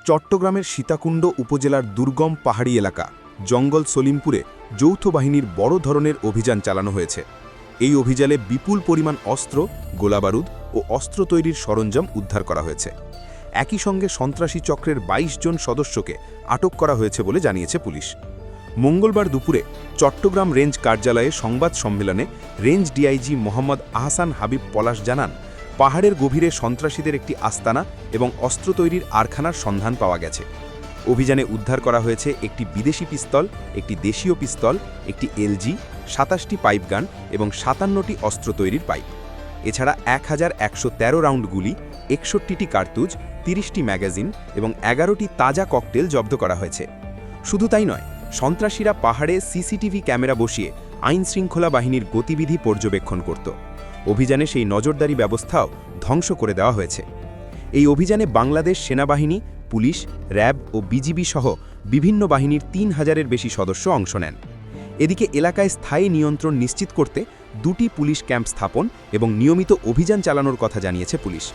চট্টগ্রামের সীতাকুণ্ড উপজেলার দুর্গম পাহাড়ি এলাকা জঙ্গল সলিমপুরে যৌথ বাহিনীর বড় ধরনের অভিযান চালানো হয়েছে। এই অভিযানে বিপুল পরিমাণ অস্ত্র, গোলাবারুদ ও অস্ত্র তৈরির সরঞ্জাম উদ্ধার করা হয়েছে। একই সঙ্গে সন্ত্রাসী চক্রের ২২ জন সদস্যকে আটক করা হয়েছে বলে জানিয়েছে পুলিশ। মঙ্গলবার দুপুরে চট্টগ্রাম রেঞ্জ কার্যালয়ে সংবাদ সম্মেলনে রেঞ্জ ডিআইজি মোহাম্মদ আহসান হাবিব পলাশ জানান, পাহাড়ের গভীরে সন্ত্রাসীদের একটি আস্তানা এবং অস্ত্র তৈরির আরখানার সন্ধান পাওয়া গেছে। অভিযানে উদ্ধার করা হয়েছে একটি বিদেশি পিস্তল, একটি দেশীয় পিস্তল, একটি এলজি, ২৭টি পাইপগান এবং ৫৭টি অস্ত্র তৈরির পাইপ। এছাড়া ১১১৩ রাউন্ড গুলি, ৬১টি কার্তুজ, ৩০টি ম্যাগাজিন এবং ১১টি তাজা ককটেল জব্দ করা হয়েছে। শুধু তাই নয়, সন্ত্রাসীরা পাহাড়ে সিসিটিভি ক্যামেরা বসিয়ে আইনশৃঙ্খলা বাহিনীর গতিবিধি পর্যবেক্ষণ করত। অভিযানে সেই নজরদারি ব্যবস্থাও ধ্বংস করে দেওয়া হয়েছে। এই অভিযানে বাংলাদেশ সেনাবাহিনী, পুলিশ, র্যাব ও বিজিবি সহ বিভিন্ন বাহিনীর ৩,০০০-এর বেশি সদস্য অংশ নেন। এদিকে এলাকায় স্থায়ী নিয়ন্ত্রণ নিশ্চিত করতে ২টি পুলিশ ক্যাম্প স্থাপন এবং নিয়মিত অভিযান চালানোর কথা জানিয়েছে পুলিশ।